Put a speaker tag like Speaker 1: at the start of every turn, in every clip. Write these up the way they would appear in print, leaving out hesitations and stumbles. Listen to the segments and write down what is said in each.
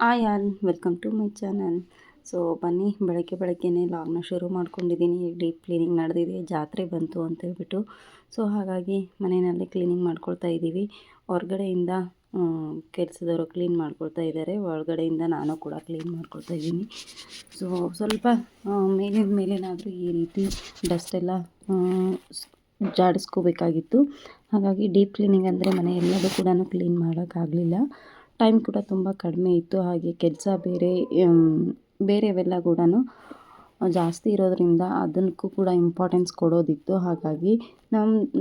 Speaker 1: Hi all welcome to my channel. So ಬನ್ನಿ, ಬೆಳಗ್ಗೆ ಬೆಳಗ್ಗೆನೇ ಲಾಗ್ನ ಶುರು ಮಾಡ್ಕೊಂಡಿದ್ದೀನಿ. ಡೀಪ್ ಕ್ಲೀನಿಂಗ್ ನಡೆದಿದೆ, ಜಾತ್ರೆ ಬಂತು ಅಂತ ಹೇಳ್ಬಿಟ್ಟು. ಸೊ ಹಾಗಾಗಿ ಮನೆಯಲ್ಲಿ ಕ್ಲೀನಿಂಗ್ ಮಾಡ್ಕೊಳ್ತಾ ಇದ್ದೀವಿ. ಹೊರಗಡೆಯಿಂದ ಕೆಲಸದವರು ಕ್ಲೀನ್ ಮಾಡ್ಕೊಳ್ತಾ ಇದ್ದಾರೆ, ಒಳಗಡೆಯಿಂದ ನಾನು ಕೂಡ ಕ್ಲೀನ್ ಮಾಡ್ಕೊಳ್ತಾ ಇದ್ದೀನಿ. ಸೊ ಸ್ವಲ್ಪ ಮೇಲಿನ ಮೇಲೇನಾದರೂ ಈ ರೀತಿ ಡಸ್ಟ್ ಎಲ್ಲ ಜಾಡಿಸ್ಕೋಬೇಕಾಗಿತ್ತು. ಹಾಗಾಗಿ ಡೀಪ್ ಕ್ಲೀನಿಂಗ್ ಅಂದರೆ ಮನೆ ಎಲ್ಲದೂ ಕೂಡ ಕ್ಲೀನ್ ಮಾಡೋಕ್ಕಾಗಲಿಲ್ಲ. ಟೈಮ್ ಕೂಡ ತುಂಬ ಕಡಿಮೆ ಇತ್ತು. ಹಾಗೆ ಕೆಲಸ ಬೇರೆವೆಲ್ಲ ಕೂಡ ಜಾಸ್ತಿ ಇರೋದರಿಂದ ಅದಕ್ಕೂ ಕೂಡ ಇಂಪಾರ್ಟೆನ್ಸ್ ಕೊಡೋದಿತ್ತು. ಹಾಗಾಗಿ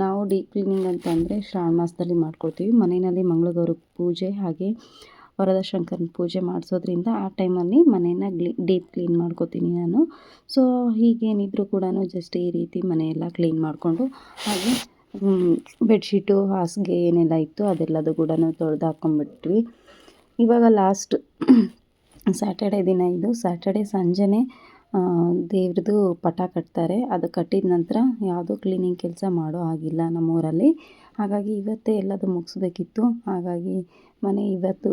Speaker 1: ನಾವು ಡೀಪ್ ಕ್ಲೀನಿಂಗ್ ಅಂತಂದರೆ ಶ್ರಾವಣ ಮಾಸದಲ್ಲಿ ಮಾಡ್ಕೊಳ್ತೀವಿ. ಮನೆಯಲ್ಲಿ ಮಂಗಳಗೌರಿ ಪೂಜೆ ಹಾಗೆ ವರದ ಶಂಕರನ ಪೂಜೆ ಮಾಡಿಸೋದ್ರಿಂದ ಆ ಟೈಮಲ್ಲಿ ಮನೆಯನ್ನು ಡೀಪ್ ಕ್ಲೀನ್ ಮಾಡ್ಕೋತೀನಿ ನಾನು. ಸೊ ಹೀಗೇನಿದ್ರು ಕೂಡ ಜಸ್ಟ್ ಈ ರೀತಿ ಮನೆಯೆಲ್ಲ ಕ್ಲೀನ್ ಮಾಡಿಕೊಂಡು ಹಾಗೆ ಬೆಡ್ಶೀಟು ಹಾಸಿಗೆ ಏನೆಲ್ಲ ಇತ್ತು ಅದೆಲ್ಲದು ಕೂಡ ತೊಳೆದು ಹಾಕ್ಕೊಂಡ್ಬಿಟ್ವಿ. ಇವಾಗ ಲಾಸ್ಟ್ ಸ್ಯಾಟರ್ಡೆ ದಿನ ಇದು. ಸ್ಯಾಟರ್ಡೆ ಸಂಜೆನೇ ದೇವ್ರದ್ದು ಪಟ ಕಟ್ತಾರೆ. ಅದು ಕಟ್ಟಿದ ನಂತರ ಯಾವುದೂ ಕ್ಲೀನಿಂಗ್ ಕೆಲಸ ಮಾಡೋ ಆಗಿಲ್ಲ ನಮ್ಮೂರಲ್ಲಿ. ಹಾಗಾಗಿ ಇವತ್ತೇ ಎಲ್ಲದು ಮುಗಿಸ್ಬೇಕಿತ್ತು. ಹಾಗಾಗಿ ಮನೆ ಇವತ್ತು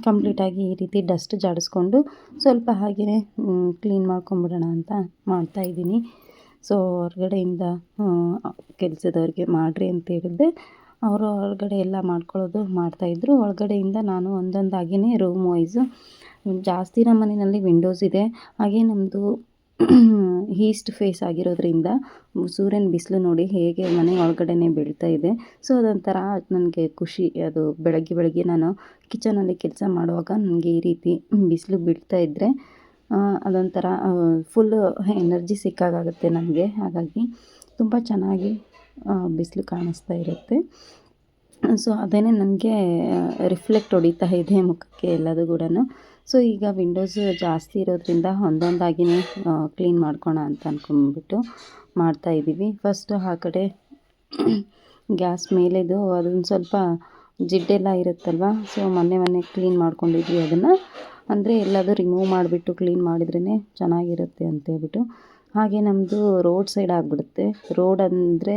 Speaker 1: ಕಂಪ್ಲೀಟಾಗಿ ಈ ರೀತಿ ಡಸ್ಟ್ ಜಾಡಿಸ್ಕೊಂಡು ಸ್ವಲ್ಪ ಹಾಗೆಯೇ ಕ್ಲೀನ್ ಮಾಡ್ಕೊಂಬಿಡೋಣ ಅಂತ ಮಾಡ್ತಾಯಿದ್ದೀನಿ. ಸೊ ಹೊರಗಡೆಯಿಂದ ಕೆಲಸದವ್ರಿಗೆ ಮಾಡಿರಿ ಅಂತ ಹೇಳಿದ್ದೆ. ಅವರು ಹೊರಗಡೆ ಎಲ್ಲ ಮಾಡ್ಕೊಳ್ಳೋದು ಮಾಡ್ತಾಯಿದ್ರು. ಒಳಗಡೆಯಿಂದ ನಾನು ಒಂದೊಂದಾಗಿಯೇ ರೂಮ್ ವೈಸು ಜಾಸ್ತಿ ನಮ್ಮ ಮನೆಯಲ್ಲಿ ವಿಂಡೋಸ್ ಇದೆ. ಹಾಗೆ ನಮ್ಮದು ಈಸ್ಟ್ ಫೇಸ್ ಆಗಿರೋದ್ರಿಂದ ಸೂರ್ಯನ ಬಿಸಿಲು ನೋಡಿ ಹೇಗೆ ಮನೆ ಒಳಗಡೆನೇ ಬೀಳ್ತಾ ಇದೆ. ಸೊ ಅದೊಂಥರ ನನಗೆ ಖುಷಿ. ಅದು ಬೆಳಗ್ಗೆ ನಾನು ಕಿಚನಲ್ಲಿ ಕೆಲಸ ಮಾಡುವಾಗ ನನಗೆ ಈ ರೀತಿ ಬಿಸಿಲು ಬೀಳ್ತಾ ಇದ್ದರೆ ಅದೊಂಥರ ಫುಲ್ಲು ಎನರ್ಜಿ ಸಿಕ್ಕಾಗುತ್ತೆ ನನಗೆ. ಹಾಗಾಗಿ ತುಂಬ ಚೆನ್ನಾಗಿ ಬಿಸಿಲು ಕಾಣಿಸ್ತಾ ಇರುತ್ತೆ. ಸೊ ಅದೇ ನನಗೆ ರಿಫ್ಲೆಕ್ಟ್ ಹೊಡಿತಾ ಇದೆ ಮುಖಕ್ಕೆ ಎಲ್ಲದು ಕೂಡ. ಸೊ ಈಗ ವಿಂಡೋಸ್ ಜಾಸ್ತಿ ಇರೋದ್ರಿಂದ ಒಂದೊಂದಾಗಿಯೇ ಕ್ಲೀನ್ ಮಾಡ್ಕೋಣ ಅಂತ ಅಂದ್ಕೊಂಡ್ಬಿಟ್ಟು ಮಾಡ್ತಾಯಿದ್ದೀವಿ. ಫಸ್ಟು ಆ ಕಡೆ ಗ್ಯಾಸ್ ಮೇಲೆದು ಅದೊಂದು ಸ್ವಲ್ಪ ಜಿಡ್ಡೆಲ್ಲ ಇರುತ್ತಲ್ವ. ಸೊ ಮೊನ್ನೆ ಕ್ಲೀನ್ ಮಾಡ್ಕೊಂಡಿದ್ವಿ ಅದನ್ನು. ಅಂದರೆ ಎಲ್ಲದು ರಿಮೂವ್ ಮಾಡಿಬಿಟ್ಟು ಕ್ಲೀನ್ ಮಾಡಿದ್ರೇ ಚೆನ್ನಾಗಿರುತ್ತೆ ಅಂತೇಳ್ಬಿಟ್ಟು. ಹಾಗೆ ನಮ್ಮದು ರೋಡ್ ಸೈಡ್ ಆಗಿಬಿಡುತ್ತೆ. ರೋಡ್ ಅಂದರೆ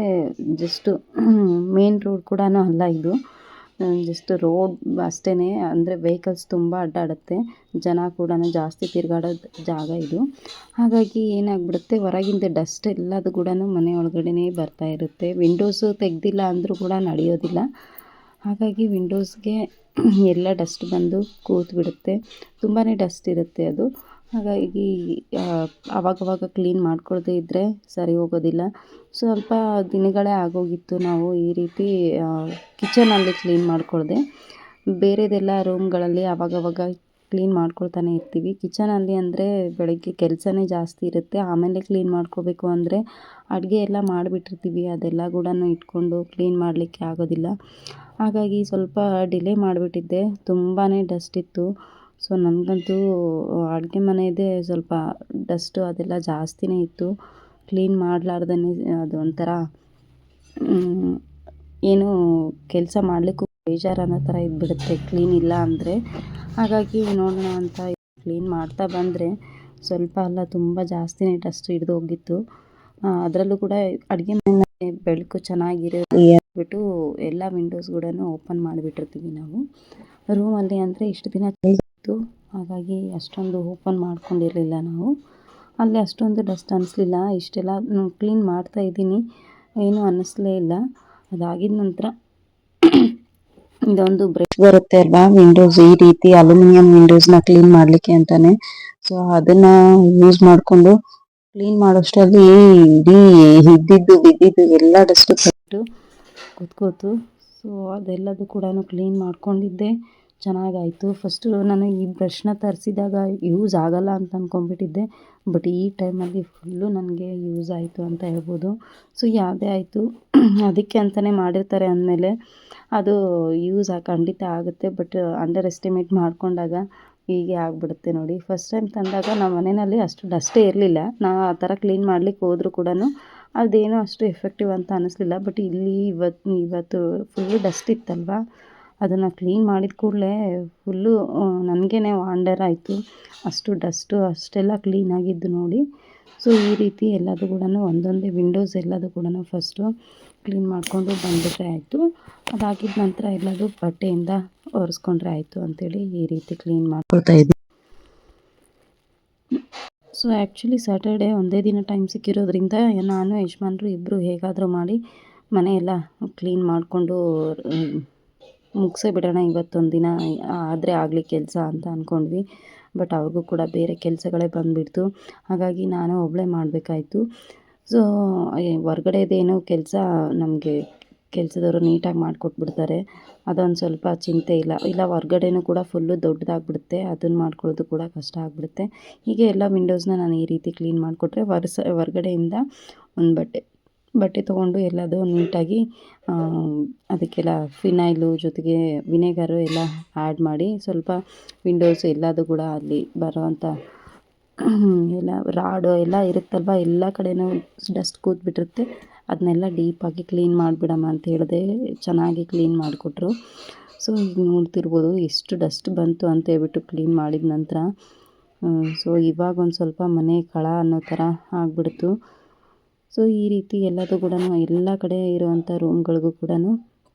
Speaker 1: ಜಸ್ಟು ಮೇನ್ ರೋಡ್ ಕೂಡ ಅಲ್ಲ ಇದು, ಜಸ್ಟ್ ರೋಡ್ ಅಷ್ಟೇ. ಅಂದರೆ ವೆಹಿಕಲ್ಸ್ ತುಂಬ ಅಡ್ಡಾಡುತ್ತೆ, ಜನ ಕೂಡ ಜಾಸ್ತಿ ತಿರುಗಾಡೋದು ಜಾಗ ಇದು. ಹಾಗಾಗಿ ಏನಾಗ್ಬಿಡುತ್ತೆ, ಹೊರಗಿಂದ ಡಸ್ಟ್ ಎಲ್ಲದು ಕೂಡ ಮನೆ ಒಳಗಡೆನೇ ಬರ್ತಾ ಇರುತ್ತೆ. ವಿಂಡೋಸು ತೆಗೆದಿಲ್ಲ ಅಂದರೂ ಕೂಡ ನಡೆಯೋದಿಲ್ಲ. ಹಾಗಾಗಿ ವಿಂಡೋಸ್ಗೆ ಎಲ್ಲ ಡಸ್ಟ್ ಬಂದು ಕೂತ್ಬಿಡುತ್ತೆ. ತುಂಬಾ ಡಸ್ಟ್ ಇರುತ್ತೆ ಅದು. ಹಾಗಾಗಿ ಆವಾಗವಾಗ ಕ್ಲೀನ್ ಮಾಡ್ಕೊಳ್ದೇ ಇದ್ದರೆ ಸರಿ ಹೋಗೋದಿಲ್ಲ. ಸ್ವಲ್ಪ ದಿನಗಳೇ ಆಗೋಗಿತ್ತು ನಾವು ಈ ರೀತಿ ಕಿಚನಲ್ಲಿ ಕ್ಲೀನ್ ಮಾಡ್ಕೊಳ್ದೆ. ಬೇರೆದೆಲ್ಲ ರೂಮ್ಗಳಲ್ಲಿ ಆವಾಗವಾಗ ಕ್ಲೀನ್ ಮಾಡ್ಕೊಳ್ತಾನೆ ಇರ್ತೀವಿ. ಕಿಚನಲ್ಲಿ ಅಂದರೆ ಬೆಳಗ್ಗೆ ಕೆಲಸನೇ ಜಾಸ್ತಿ ಇರುತ್ತೆ. ಆಮೇಲೆ ಕ್ಲೀನ್ ಮಾಡ್ಕೋಬೇಕು ಅಂದರೆ ಅಡುಗೆ ಎಲ್ಲ ಮಾಡಿಬಿಟ್ಟಿರ್ತೀವಿ, ಅದೆಲ್ಲ ಕೂಡ ಇಟ್ಕೊಂಡು ಕ್ಲೀನ್ ಮಾಡಲಿಕ್ಕೆ ಆಗೋದಿಲ್ಲ. ಹಾಗಾಗಿ ಸ್ವಲ್ಪ ಡಿಲೇ ಮಾಡಿಬಿಟ್ಟಿದ್ದೆ. ತುಂಬಾ ಡಸ್ಟ್ ಇತ್ತು. ಸೊ ನನಗಂತೂ ಅಡುಗೆ ಮನೆಯದೇ ಸ್ವಲ್ಪ ಡಸ್ಟು ಅದೆಲ್ಲ ಜಾಸ್ತಿನೇ ಇತ್ತು. ಕ್ಲೀನ್ ಮಾಡಲಾರ್ದೇ ಅದು ಒಂಥರ ಏನು ಕೆಲಸ ಮಾಡಲಿಕ್ಕೂ ಬೇಜಾರು ಅನ್ನೋ ಥರ ಇದ್ಬಿಡುತ್ತೆ ಕ್ಲೀನ್ ಇಲ್ಲ ಅಂದರೆ. ಹಾಗಾಗಿ ನೋಡೋಣ ಅಂತ ಕ್ಲೀನ್ ಮಾಡ್ತಾ ಬಂದರೆ ಸ್ವಲ್ಪ ಅಲ್ಲ ತುಂಬ ಜಾಸ್ತಿನೇ ಡಸ್ಟ್ ಹಿಡಿದು ಹೋಗಿತ್ತು. ಅದರಲ್ಲೂ ಕೂಡ ಅಡುಗೆ ಮನೆ ಬೆಳಕು ಚೆನ್ನಾಗಿರಲಿ ಅಂದ್ಬಿಟ್ಟು ಎಲ್ಲ ವಿಂಡೋಸ್ ಕೂಡ ಓಪನ್ ಮಾಡಿಬಿಟ್ಟಿರ್ತೀವಿ ನಾವು. ರೂಮಲ್ಲಿ ಅಂದರೆ ಇಷ್ಟು ದಿನ ಇತ್ತು, ಹಾಗಾಗಿ ಅಷ್ಟೊಂದು ಓಪನ್ ಮಾಡ್ಕೊಂಡಿರಲಿಲ್ಲ ನಾವು. ಅಲ್ಲಿ ಅಷ್ಟೊಂದು ಡಸ್ಟ್ ಅನ್ನಿಸ್ಲಿಲ್ಲ. ಇಷ್ಟೆಲ್ಲ ಕ್ಲೀನ್ ಮಾಡ್ತಾಯಿದ್ದೀನಿ, ಏನೂ ಅನ್ನಿಸ್ಲೇ ಇಲ್ಲ. ಅದಾಗಿದ ನಂತರ ಇದೊಂದು ಬ್ರಷ್ ಬರುತ್ತೆ ಅಲ್ವಾ, ವಿಂಡೋಸ್ ಈ ರೀತಿ ಅಲ್ಯೂಮಿನಿಯಂ ವಿಂಡೋಸ್ನ ಕ್ಲೀನ್ ಮಾಡಲಿಕ್ಕೆ ಅಂತಾನೆ. ಸೊ ಅದನ್ನು ಯೂಸ್ ಮಾಡಿಕೊಂಡು ಕ್ಲೀನ್ ಮಾಡೋಷ್ಟರಲ್ಲಿ ಇಡೀ ಇದ್ದಿದ್ದು ಬಿದ್ದಿದ್ದು ಎಲ್ಲ ಡಸ್ಟು ಕೂತ್ಕೋತು. ಸೊ ಅದೆಲ್ಲದು ಕೂಡ ಕ್ಲೀನ್ ಮಾಡ್ಕೊಂಡಿದ್ದೆ, ಚೆನ್ನಾಗಾಯಿತು. ಫಸ್ಟು ನಾನು ಈ ಬ್ರಷ್ನ ತರಿಸಿದಾಗ ಯೂಸ್ ಆಗೋಲ್ಲ ಅಂತ ಅಂದ್ಕೊಂಡ್ಬಿಟ್ಟಿದ್ದೆ. ಬಟ್ ಈ ಟೈಮಲ್ಲಿ ಫುಲ್ಲು ನನಗೆ ಯೂಸ್ ಆಯಿತು ಅಂತ ಹೇಳ್ಬೋದು. ಸೊ ಯಾವುದೇ ಆಯಿತು ಅದಕ್ಕೆ ಅಂತಲೇ ಮಾಡಿರ್ತಾರೆ ಅಂದಮೇಲೆ ಅದು ಯೂಸ್ ಖಂಡಿತ ಆಗುತ್ತೆ. ಬಟ್ ಅಂಡರ್ ಎಸ್ಟಿಮೇಟ್ ಮಾಡಿಕೊಂಡಾಗ ಹೀಗೆ ಆಗಿಬಿಡುತ್ತೆ ನೋಡಿ. ಫಸ್ಟ್ ಟೈಮ್ ತಂದಾಗ ನಮ್ಮ ಮನೆಯಲ್ಲಿ ಅಷ್ಟು ಡಸ್ಟೇ ಇರಲಿಲ್ಲ. ನಾವು ಆ ಥರ ಕ್ಲೀನ್ ಮಾಡ್ಲಿಕ್ಕೆ ಹೋದರೂ ಕೂಡ ಅದೇನೋ ಅಷ್ಟು ಎಫೆಕ್ಟಿವ್ ಅಂತ ಅನ್ನಿಸ್ಲಿಲ್ಲ. ಬಟ್ ಇಲ್ಲಿ ಇವತ್ತು ಫುಲ್ಲು ಡಸ್ಟ್ ಇತ್ತಲ್ವ, ಅದನ್ನು ಕ್ಲೀನ್ ಮಾಡಿದ ಕೂಡಲೇ ಫುಲ್ಲು ನನಗೇ ವಂಡರ್ ಆಯಿತು. ಅಷ್ಟು ಡಸ್ಟು ಅಷ್ಟೆಲ್ಲ ಕ್ಲೀನಾಗಿದ್ದು ನೋಡಿ. ಸೊ ಈ ರೀತಿ ಎಲ್ಲದು ಕೂಡ ಒಂದೊಂದೇ ವಿಂಡೋಸ್ ಎಲ್ಲದು ಕೂಡ ಫಸ್ಟು ಕ್ಲೀನ್ ಮಾಡಿಕೊಂಡು ಬಂದುಬಿಟ್ರೆ ಆಯಿತು. ಅದಾಗಿದ್ದ ನಂತರ ಎಲ್ಲದು ಬಟ್ಟೆಯಿಂದ ಒರೆಸ್ಕೊಂಡ್ರೆ ಆಯಿತು ಅಂತೇಳಿ ಈ ರೀತಿ ಕ್ಲೀನ್ ಮಾಡ್ಕೊಳ್ತಾ ಇದ್ದೀನಿ. ಸೊ ಆ್ಯಕ್ಚುಲಿ ಸ್ಯಾಟರ್ಡೇ ಒಂದೇ ದಿನ ಟೈಮ್ ಸಿಕ್ಕಿರೋದ್ರಿಂದ ನಾನು ಯಜಮಾನ್ರು ಇಬ್ಬರು ಹೇಗಾದರೂ ಮಾಡಿ ಮನೆಯೆಲ್ಲ ಕ್ಲೀನ್ ಮಾಡಿಕೊಂಡು ಮುಗಿಸೇ ಬಿಡೋಣ ಇವತ್ತೊಂದು ದಿನ ಆದರೆ ಆಗಲಿ ಕೆಲಸ ಅಂತ ಅಂದ್ಕೊಂಡ್ವಿ. ಬಟ್ ಅವ್ರಿಗೂ ಕೂಡ ಬೇರೆ ಕೆಲಸಗಳೇ ಬಂದುಬಿಡ್ತು. ಹಾಗಾಗಿ ನಾನು ಒಬ್ಬಳೇ ಮಾಡಬೇಕಾಯ್ತು. ಸೊ ಹೊರ್ಗಡೆದೇನೋ ಕೆಲಸ ನಮಗೆ ಕೆಲಸದವರು ನೀಟಾಗಿ ಮಾಡಿಕೊಟ್ಬಿಡ್ತಾರೆ. ಅದೊಂದು ಸ್ವಲ್ಪ ಚಿಂತೆ ಇಲ್ಲ ಹೊರ್ಗಡೆನೂ ಕೂಡ ಫುಲ್ಲು ದೊಡ್ಡದಾಗ್ಬಿಡುತ್ತೆ. ಅದನ್ನು ಮಾಡ್ಕೊಳ್ಳೋದು ಕೂಡ ಕಷ್ಟ ಆಗಿಬಿಡುತ್ತೆ. ಹೀಗೆ ಎಲ್ಲ ವಿಂಡೋಸ್ನ ನಾನು ಈ ರೀತಿ ಕ್ಲೀನ್ ಮಾಡಿಕೊಟ್ರೆ ಹೊರ್ಗಡೆಯಿಂದ ಒಂದು ಬಟ್ಟೆ ತೊಗೊಂಡು ಎಲ್ಲದು ನೀಟಾಗಿ ಅದಕ್ಕೆಲ್ಲ ಫಿನೈಲು ಜೊತೆಗೆ ವಿನೆಗರು ಎಲ್ಲ ಆ್ಯಡ್ ಮಾಡಿ ಸ್ವಲ್ಪ ವಿಂಡೋಸ್ ಎಲ್ಲದು ಕೂಡ ಅಲ್ಲಿ ಬರೋವಂಥ ಎಲ್ಲ ರಾಡು ಎಲ್ಲ ಇರುತ್ತಲ್ವ, ಎಲ್ಲ ಕಡೆನೂ ಡಸ್ಟ್ ಕೂತ್ಬಿಟ್ಟಿರುತ್ತೆ. ಅದನ್ನೆಲ್ಲ ಡೀಪಾಗಿ ಕ್ಲೀನ್ ಮಾಡಿಬಿಡಮ್ಮ ಅಂತ ಹೇಳಿದೆ. ಚೆನ್ನಾಗಿ ಕ್ಲೀನ್ ಮಾಡಿಕೊಟ್ರು. ಸೊ ಈಗ ನೋಡ್ತಿರ್ಬೋದು ಎಷ್ಟು ಡಸ್ಟ್ ಬಂತು ಅಂತ ಹೇಳ್ಬಿಟ್ಟು ಕ್ಲೀನ್ ಮಾಡಿದ ನಂತರ. ಸೊ ಇವಾಗ ಒಂದು ಸ್ವಲ್ಪ ಮನೆ ಕಳ ಅನ್ನೋ ಥರ ಆಗಿಬಿಡ್ತು. ಸೊ ಈ ರೀತಿ ಎಲ್ಲದೂ ಕೂಡ ಎಲ್ಲ ಕಡೆ ಇರುವಂಥ ರೂಮ್ಗಳಿಗೂ ಕೂಡ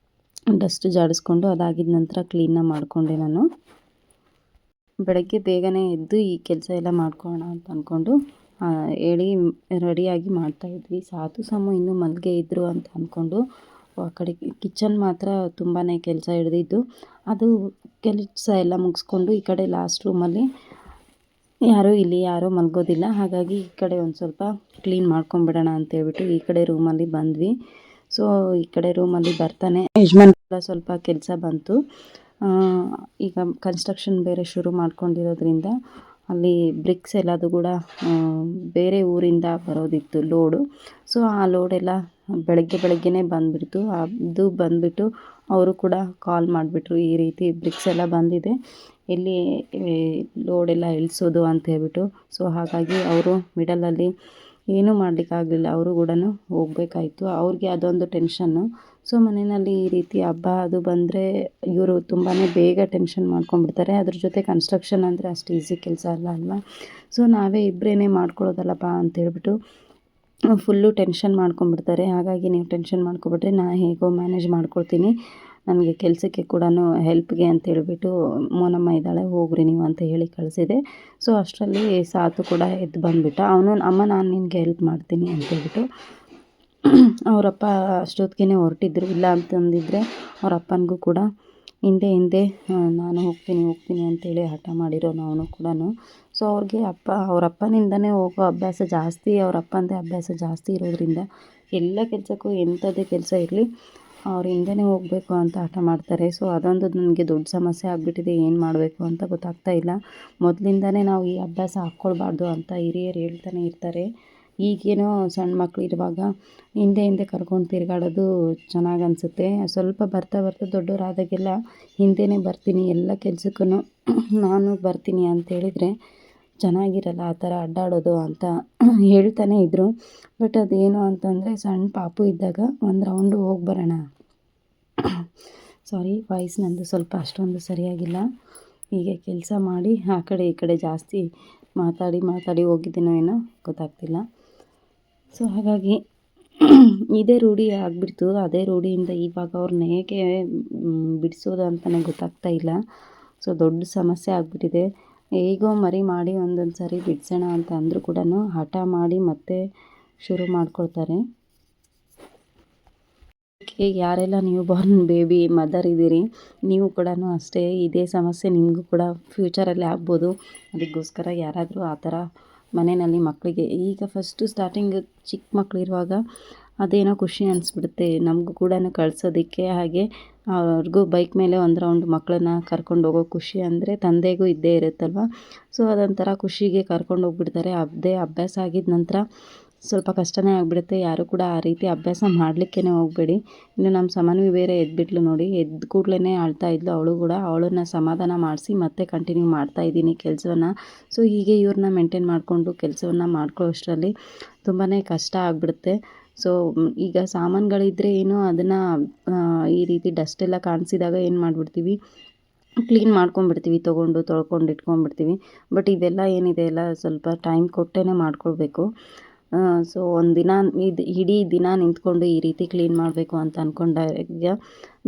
Speaker 1: ಡಸ್ಟ್ ಜಾಡಿಸ್ಕೊಂಡು ಅದಾಗಿದ್ದ ನಂತರ ಕ್ಲೀನಾಗಿ ಮಾಡಿಕೊಂಡೆ ನಾನು. ಬೆಳಗ್ಗೆ ಬೇಗನೆ ಎದ್ದು ಈ ಕೆಲಸ ಎಲ್ಲ ಮಾಡ್ಕೊಳ್ಳೋಣ ಅಂತ ಅಂದ್ಕೊಂಡು ಹೇಳಿ ರೆಡಿಯಾಗಿ ಮಾಡ್ತಾಯಿದ್ವಿ. ಸಾತು ಸಮು ಇನ್ನೂ ಮಲ್ಗೆ ಇದ್ದರು ಅಂತ ಅಂದ್ಕೊಂಡು ಆ ಕಡೆ ಕಿಚನ್ ಮಾತ್ರ ತುಂಬಾ ಕೆಲಸ ಹಿಡ್ದಿದ್ದು. ಅದು ಕೆಲಸ ಎಲ್ಲ ಮುಗಿಸ್ಕೊಂಡು ಈ ಕಡೆ ಲಾಸ್ಟ್ ರೂಮಲ್ಲಿ ಯಾರೂ ಮಲ್ಗೋದಿಲ್ಲ. ಹಾಗಾಗಿ ಈ ಕಡೆ ಒಂದು ಸ್ವಲ್ಪ ಕ್ಲೀನ್ ಮಾಡ್ಕೊಂಬಿಡೋಣ ಅಂತೇಳ್ಬಿಟ್ಟು ಈ ಕಡೆ ರೂಮಲ್ಲಿ ಬಂದ್ವಿ. ಸೊ ಈ ಕಡೆ ರೂಮಲ್ಲಿ ಬರ್ತಾನೆ ಯಜಮಾನ್ ಕೂಡ ಸ್ವಲ್ಪ ಕೆಲಸ ಬಂತು. ಈಗ ಕನ್ಸ್ಟ್ರಕ್ಷನ್ ಬೇರೆ ಶುರು ಮಾಡ್ಕೊಂಡಿರೋದ್ರಿಂದ ಅಲ್ಲಿ ಬ್ರಿಕ್ಸ್ ಎಲ್ಲದು ಕೂಡ ಬೇರೆ ಊರಿಂದ ಬರೋದಿತ್ತು ಲೋಡು. ಸೊ ಆ ಲೋಡೆಲ್ಲ ಬೆಳಗ್ಗೆನೇ ಬಂದುಬಿಡ್ತು. ಅದು ಬಂದುಬಿಟ್ಟು ಅವರು ಕೂಡ ಕಾಲ್ ಮಾಡಿಬಿಟ್ರು, ಈ ರೀತಿ ಬ್ರಿಕ್ಸ್ ಎಲ್ಲ ಬಂದಿದೆ, ಎಲ್ಲಿ ಲೋಡೆಲ್ಲ ಇಳಿಸೋದು ಅಂತ ಹೇಳ್ಬಿಟ್ಟು. ಸೊ ಹಾಗಾಗಿ ಅವರು ಮಿಡಲಲ್ಲಿ ಏನೂ ಮಾಡಲಿಕ್ಕಾಗಲಿಲ್ಲ. ಅವರು ಕೂಡ ಹೋಗಬೇಕಾಯ್ತು. ಅವ್ರಿಗೆ ಅದೊಂದು ಟೆನ್ಷನ್ನು. ಸೊ ಮನೆಯಲ್ಲಿ ಈ ರೀತಿ ಹಬ್ಬ ಅದು ಬಂದರೆ ಇವರು ತುಂಬಾ ಬೇಗ ಟೆನ್ಷನ್ ಮಾಡ್ಕೊಂಡ್ಬಿಡ್ತಾರೆ. ಅದ್ರ ಜೊತೆ ಕನ್ಸ್ಟ್ರಕ್ಷನ್ ಅಂದರೆ ಅಷ್ಟು ಈಸಿ ಕೆಲಸ ಅಲ್ವಾ. ಸೊ ನಾವೇ ಇಬ್ಬರೇ ಮಾಡ್ಕೊಳ್ಳೋದಲ್ಲಪ್ಪ ಅಂತೇಳ್ಬಿಟ್ಟು ಫುಲ್ಲು ಟೆನ್ಷನ್ ಮಾಡ್ಕೊಂಡ್ಬಿಡ್ತಾರೆ. ಹಾಗಾಗಿ ನೀವು ಟೆನ್ಷನ್ ಮಾಡ್ಕೊಬಿಟ್ರೆ ನಾನು ಹೇಗೋ ಮ್ಯಾನೇಜ್ ಮಾಡ್ಕೊಳ್ತೀನಿ, ನನಗೆ ಕೆಲಸಕ್ಕೆ ಕೂಡ ಹೆಲ್ಪ್ಗೆ ಅಂತೇಳ್ಬಿಟ್ಟು ಮೋನಮ್ಮ ಇದ್ದಾಳೆ, ಹೋಗ್ರಿ ನೀವು ಅಂತ ಹೇಳಿ ಕಳಿಸಿದೆ. ಸೊ ಅಷ್ಟರಲ್ಲಿ ಸಾತು ಕೂಡ ಎದ್ದು ಬಂದುಬಿಟ್ಟ. ಅವನು ಅಮ್ಮ ನಾನು ನಿನಗೆ ಹೆಲ್ಪ್ ಮಾಡ್ತೀನಿ ಅಂತೇಳ್ಬಿಟ್ಟು. ಅವರಪ್ಪ ಅಷ್ಟೊತ್ತಿಗೆ ಹೊರಟಿದ್ರು. ಇಲ್ಲ ಅಂತಂದಿದ್ರೆ ಅವ್ರ ಅಪ್ಪನಿಗೂ ಕೂಡ ಹಿಂದೆ ನಾನು ಹೋಗ್ತೀನಿ ಅಂತೇಳಿ ಹಠ ಮಾಡಿರೋನು ಅವನು ಕೂಡ. ಸೊ ಅವ್ರಿಗೆ ಅವ್ರ ಅಪ್ಪನಿಂದನೇ ಹೋಗೋ ಅಭ್ಯಾಸ ಜಾಸ್ತಿ, ಅವ್ರ ಅಪ್ಪಂದೇ ಅಭ್ಯಾಸ ಜಾಸ್ತಿ ಇರೋದ್ರಿಂದ ಎಲ್ಲ ಕೆಲಸಕ್ಕೂ ಎಂಥದ್ದೇ ಕೆಲಸ ಇರಲಿ ಅವ್ರ ಹಿಂದೆನೇ ಹೋಗಬೇಕು ಅಂತ ಹಠ ಮಾಡ್ತಾರೆ. ಸೊ ಅದೊಂದು ನನಗೆ ದೊಡ್ಡ ಸಮಸ್ಯೆ ಆಗಿಬಿಟ್ಟಿದೆ. ಏನು ಮಾಡಬೇಕು ಅಂತ ಗೊತ್ತಾಗ್ತಾ ಇಲ್ಲ. ಮೊದಲಿಂದನೇ ನಾವು ಈ ಅಭ್ಯಾಸ ಹಾಕ್ಕೊಳ್ಬಾರ್ದು ಅಂತ ಹಿರಿಯರು ಹೇಳ್ತಾನೆ ಇರ್ತಾರೆ. ಈಗೇನೋ ಸಣ್ಣ ಮಕ್ಕಳಿರುವಾಗ ಹಿಂದೆ ಕರ್ಕೊಂಡು ತಿರುಗಾಡೋದು ಚೆನ್ನಾಗಿ ಅನಿಸುತ್ತೆ. ಸ್ವಲ್ಪ ಬರ್ತಾ ದೊಡ್ಡವರಾದಾಗೆಲ್ಲ ಹಿಂದೆನೇ ಬರ್ತೀನಿ, ಎಲ್ಲ ಕೆಲಸಕ್ಕೂ ನಾನು ಬರ್ತೀನಿ ಅಂತೇಳಿದರೆ ಚೆನ್ನಾಗಿರಲ್ಲ ಆ ಥರ ಅಡ್ಡಾಡೋದು ಅಂತ ಹೇಳ್ತಾನೆ ಇದ್ದರು. ಬಟ್ ಅದೇನು ಅಂತಂದರೆ ಸಣ್ಣ ಪಾಪು ಇದ್ದಾಗ ಒಂದು ರೌಂಡು ಹೋಗಿ ಬರೋಣ. ಸಾರಿ, ವಾಯ್ಸ್ ನಂದು ಸ್ವಲ್ಪ ಅಷ್ಟೊಂದು ಸರಿಯಾಗಿಲ್ಲ. ಹೀಗೆ ಕೆಲಸ ಮಾಡಿ ಆ ಕಡೆ ಈ ಕಡೆ ಜಾಸ್ತಿ ಮಾತಾಡಿ ಹೋಗಿದ್ದೀನೋ ಏನೋ ಗೊತ್ತಾಗ್ತಿಲ್ಲ. ಸೊ ಹಾಗಾಗಿ ಇದೇ ರೂಢಿ ಆಗಿಬಿಡ್ತು. ಅದೇ ರೂಢಿಯಿಂದ ಇವಾಗ ಅವ್ರನ್ನ ಹೇಗೆ ಬಿಡಿಸೋದು ಅಂತಲೇ ಗೊತ್ತಾಗ್ತಾ ಇಲ್ಲ. ಸೊ ದೊಡ್ಡ ಸಮಸ್ಯೆ ಆಗಿಬಿಟ್ಟಿದೆ. ಹೇಗೋ ಮರಿ ಮಾಡಿ ಒಂದೊಂದು ಸಾರಿ ಬಿಡಿಸೋಣ ಅಂತ ಅಂದರೂ ಕೂಡ ಹಠ ಮಾಡಿ ಮತ್ತೆ ಶುರು ಮಾಡ್ಕೊಳ್ತಾರೆ. ಯಾರೆಲ್ಲ ನ್ಯೂ ಬಾರ್ನ್ ಬೇಬಿ ಮದರ್ ಇದ್ದೀರಿ, ನೀವು ಕೂಡ ಅಷ್ಟೇ ಇದೇ ಸಮಸ್ಯೆ ನಿಮಗೂ ಕೂಡ ಫ್ಯೂಚರಲ್ಲಿ ಆಗ್ಬೋದು. ಅದಕ್ಕೋಸ್ಕರ ಯಾರಾದರೂ ಆ ಥರ ಮನೆಯಲ್ಲಿ ಮಕ್ಕಳಿಗೆ ಈಗ ಫಸ್ಟು ಸ್ಟಾರ್ಟಿಂಗ್ ಚಿಕ್ಕ ಮಕ್ಕಳಿರುವಾಗ ಅದೇನೋ ಖುಷಿ ಅನಿಸ್ಬಿಡುತ್ತೆ ನಮಗೂ ಕೂಡ ಕಳ್ಸೋದಕ್ಕೆ. ಹಾಗೆ ಅವ್ರಿಗೂ ಬೈಕ್ ಮೇಲೆ ಒಂದು ರೌಂಡ್ ಮಕ್ಕಳನ್ನ ಕರ್ಕೊಂಡು ಹೋಗೋ ಖುಷಿ ಅಂದರೆ ತಂದೆಗೂ ಇದ್ದೇ ಇರುತ್ತಲ್ವ. ಸೊ ಅದೊಂಥರ ಖುಷಿಗೆ ಕರ್ಕೊಂಡು ಹೋಗ್ಬಿಡ್ತಾರೆ. ಅದೇ ಅಭ್ಯಾಸ ಆಗಿದ ನಂತರ ಸ್ವಲ್ಪ ಕಷ್ಟನೇ ಆಗಿಬಿಡುತ್ತೆ. ಯಾರೂ ಕೂಡ ಆ ರೀತಿ ಅಭ್ಯಾಸ ಮಾಡಲಿಕ್ಕೇ ಹೋಗಬೇಡಿ. ಇನ್ನು ನಮ್ಮ ಸಮನ್ವಿ ಬೇರೆ ಎದ್ಬಿಟ್ಲು ನೋಡಿ, ಎದ್ದು ಕೂಡಲೇ ಅಳ್ತಾ ಇದ್ಲು. ಅವಳು ಕೂಡ ಅವಳನ್ನ ಸಮಾಧಾನ ಮಾಡಿಸಿ ಮತ್ತೆ ಕಂಟಿನ್ಯೂ ಮಾಡ್ತಾಯಿದ್ದೀನಿ ಕೆಲಸವನ್ನು. ಸೊ ಹೀಗೆ ಇವ್ರನ್ನ ಮೇಂಟೈನ್ ಮಾಡಿಕೊಂಡು ಕೆಲಸವನ್ನು ಮಾಡ್ಕೊಳ್ಳೋಷ್ಟರಲ್ಲಿ ತುಂಬಾ ಕಷ್ಟ ಆಗಿಬಿಡುತ್ತೆ. ಸೊ ಈಗ ಸಾಮಾನುಗಳಿದ್ದರೆ ಏನು ಅದನ್ನು ಈ ರೀತಿ ಡಸ್ಟ್ ಎಲ್ಲ ಕಾಣಿಸಿದಾಗ ಏನು ಮಾಡಿಬಿಡ್ತೀವಿ, ಕ್ಲೀನ್ ಮಾಡ್ಕೊಂಡ್ಬಿಡ್ತೀವಿ, ತೊಳ್ಕೊಂಡು ಇಟ್ಕೊಂಡ್ಬಿಡ್ತೀವಿ. ಬಟ್ ಇವೆಲ್ಲ ಏನಿದೆ ಎಲ್ಲ ಸ್ವಲ್ಪ ಟೈಮ್ ಕೊಟ್ಟೇ ಮಾಡ್ಕೊಳ್ಬೇಕು. ಸೊ ಒಂದಿನ ಇಡೀ ದಿನ ನಿಂತ್ಕೊಂಡು ಈ ರೀತಿ ಕ್ಲೀನ್ ಮಾಡಬೇಕು ಅಂತ ಅಂದ್ಕೊಂಡಾಗ